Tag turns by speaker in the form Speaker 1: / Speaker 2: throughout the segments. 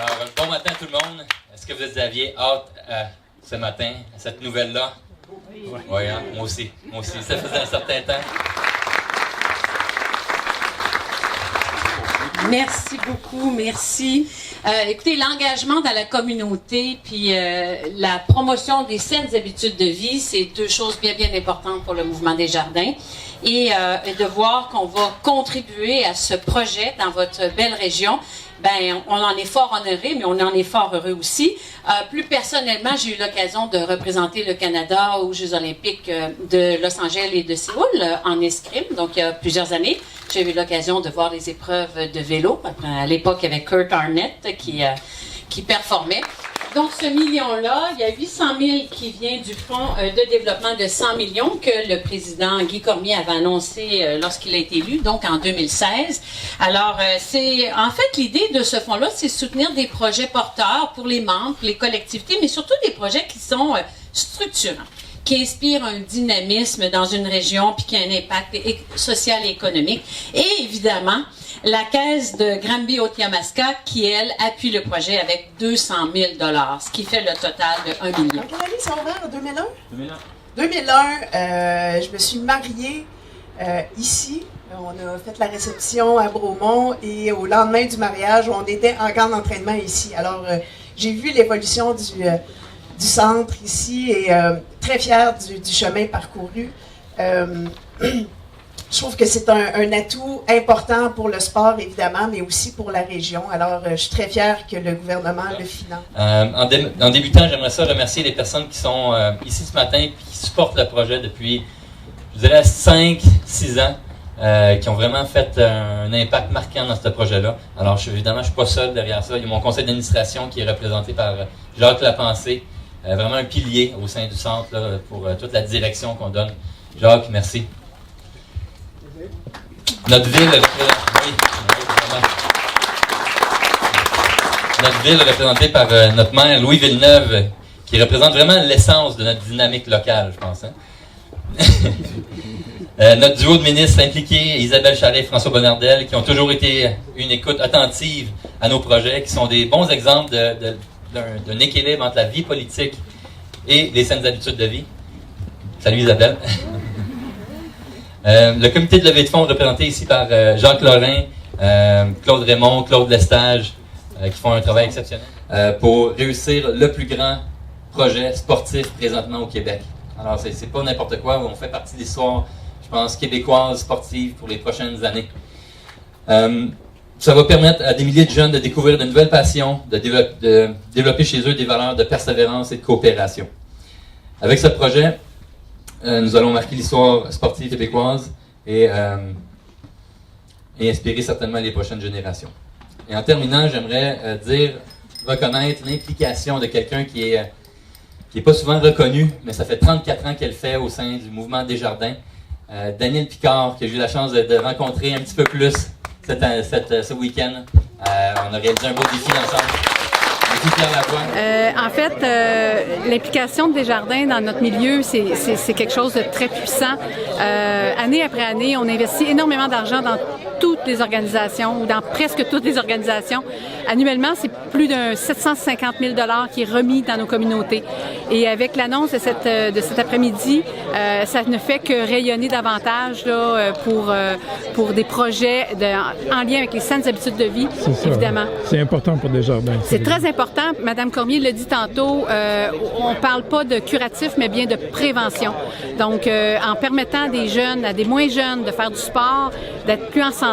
Speaker 1: Alors, bon matin tout le monde. Est-ce que vous aviez hâte ce matin à cette nouvelle-là? Oui, hein? Moi aussi. Ça faisait un certain temps.
Speaker 2: Merci beaucoup, merci. Écoutez, l'engagement dans la communauté puis la promotion des saines habitudes de vie, c'est deux choses bien importantes pour le Mouvement Desjardins. Et de voir qu'on va contribuer à ce projet dans votre belle région, ben on en est fort honoré, mais on en est fort heureux aussi. Plus personnellement, j'ai eu l'occasion de représenter le Canada aux Jeux olympiques de Los Angeles et de Séoul en escrime, donc il y a plusieurs années. J'ai eu l'occasion de voir les épreuves de vélo. À l'époque, il y avait Kurt Arnett qui performait. Donc, ce million-là, il y a 800 000 qui vient du fonds de développement de 100 millions que le président Guy Cormier avait annoncé lorsqu'il a été élu, donc en 2016. Alors, c'est en fait l'idée de ce fonds-là, c'est soutenir des projets porteurs pour les membres, pour les collectivités, mais surtout des projets qui sont structurants, qui inspirent un dynamisme dans une région puis qui a un impact social et économique. Et évidemment, la Caisse de Granby-Haute-Yamaska qui, elle, appuie le projet avec 200 000 $, ce qui fait le total de 1 million.
Speaker 3: En quelle année ça a ouvert? En 2001?
Speaker 1: 2001.
Speaker 3: 2001, je me suis mariée ici. On a fait la réception à Bromont et au lendemain du mariage, on était en camp d'entraînement ici. Alors, j'ai vu l'évolution du centre ici et très fière du chemin parcouru. Je trouve que c'est un atout important pour le sport, évidemment, mais aussi pour la région. Alors, je suis très fière que le gouvernement le finance.
Speaker 1: En débutant, j'aimerais ça remercier les personnes qui sont ici ce matin et qui supportent le projet depuis, je dirais, 5-6 ans, qui ont vraiment fait un impact marquant dans ce projet-là. Alors, évidemment, je ne suis pas seul derrière ça. Il y a mon conseil d'administration qui est représenté par Jacques Lapensée, vraiment un pilier au sein du centre là, pour toute la direction qu'on donne. Jacques, merci. Notre ville est représentée par notre maire Louis Villeneuve, qui représente vraiment l'essence de notre dynamique locale, je pense. Hein? Notre duo de ministres impliqués, Isabelle Charest et François Bonnardel, qui ont toujours été une écoute attentive à nos projets, qui sont des bons exemples d'un équilibre entre la vie politique et les saines habitudes de vie. Salut Isabelle. Le comité de levée de fonds représenté ici par Jacques Lorrain, Claude Raymond, Claude Lestage, qui font un travail exceptionnel pour réussir le plus grand projet sportif présentement au Québec. Alors, c'est pas n'importe quoi, on fait partie de l'histoire, je pense, québécoise sportive pour les prochaines années. Ça va permettre à des milliers de jeunes de découvrir de nouvelles passions, de développer chez eux des valeurs de persévérance et de coopération. Avec ce projet, nous allons marquer l'histoire sportive québécoise et inspirer certainement les prochaines générations. Et en terminant, j'aimerais reconnaître l'implication de quelqu'un qui est pas souvent reconnu, mais ça fait 34 ans qu'elle fait au sein du Mouvement Desjardins. Daniel Picard, que j'ai eu la chance de rencontrer un petit peu plus ce week-end. On a réalisé un beau défi ensemble.
Speaker 4: En fait, l'implication de Desjardins dans notre milieu, c'est quelque chose de très puissant. Année après année, on investit énormément d'argent dans toutes les organisations, ou dans presque toutes les organisations. Annuellement, c'est plus de 750 000 $ qui est remis dans nos communautés. Et avec l'annonce de cet après-midi, ça ne fait que rayonner davantage là, pour des projets en lien avec les saines habitudes de vie, évidemment.
Speaker 5: C'est important pour Desjardins.
Speaker 4: C'est très important. Madame Cormier l'a dit tantôt, on ne parle pas de curatif, mais bien de prévention. Donc, en permettant à des jeunes, à des moins jeunes, de faire du sport, d'être plus en santé.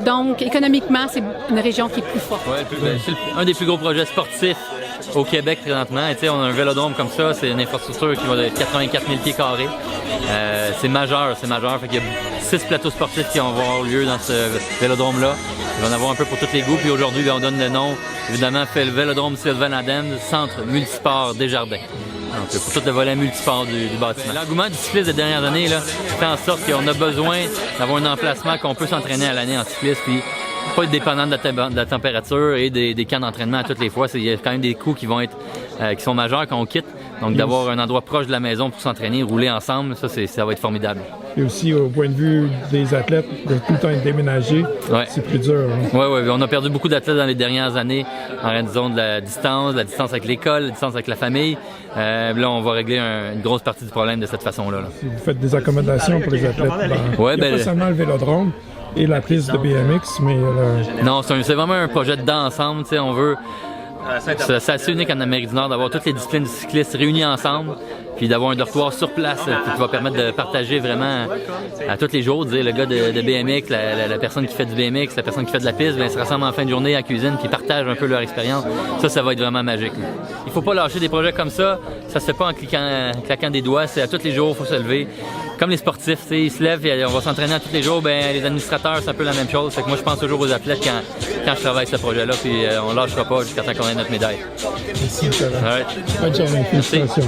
Speaker 4: Donc, économiquement, c'est une région qui est plus forte.
Speaker 6: Ouais, c'est un des plus gros projets sportifs au Québec présentement. Et, on a un vélodrome comme ça, c'est une infrastructure qui va de 84 000 pieds carrés. C'est majeur. Fait qu'il y a 6 plateaux sportifs qui vont avoir lieu dans ce vélodrome-là. Il va en avoir un peu pour tous les goûts. Puis aujourd'hui, on donne le nom, évidemment, fait le vélodrome Sylvain Adams, Centre Multisport Desjardins. Donc, pour tout le volet multisport du bâtiment. L'engouement du cyclisme des dernières années là, fait en sorte qu'on a besoin d'avoir un emplacement qu'on peut s'entraîner à l'année en cyclisme. Puis, pas être dépendant de la température et des camps d'entraînement à toutes les fois. Il y a quand même des coûts qui sont majeurs quand on quitte. Donc, d'avoir un endroit proche de la maison pour s'entraîner, rouler ensemble, ça va être formidable.
Speaker 5: Et aussi, au point de vue des athlètes, de tout le temps être déménagé, c'est plus dur.
Speaker 6: Oui, on a perdu beaucoup d'athlètes dans les dernières années en raison de la distance avec l'école, la distance avec la famille. Là, on va régler une grosse partie du problème de cette façon-là.
Speaker 5: Si vous faites des accommodations pour les athlètes, pas seulement le vélodrome et la piste de BMX, mais...
Speaker 6: Non, c'est vraiment un projet d'ensemble. On veut... C'est assez unique en Amérique du Nord d'avoir toutes les disciplines de cyclistes réunies ensemble, puis d'avoir un dortoir sur place qui va permettre de partager vraiment à tous les jours, dire le gars de BMX, la personne qui fait du BMX, la personne qui fait de la piste, ils se rassemblent en fin de journée à la cuisine puis partagent un peu leur expérience. Ça va être vraiment magique. Il faut pas lâcher des projets comme ça se fait pas en claquant des doigts, c'est à tous les jours, il faut se lever. Comme les sportifs, ils se lèvent et on va s'entraîner à tous les jours, les administrateurs, c'est un peu la même chose. Fait que moi, je pense toujours aux athlètes quand je travaille ce projet-là, puis on lâchera pas jusqu'à temps qu'on ait notre médaille.
Speaker 5: Merci, Bonne journée. Félicitations.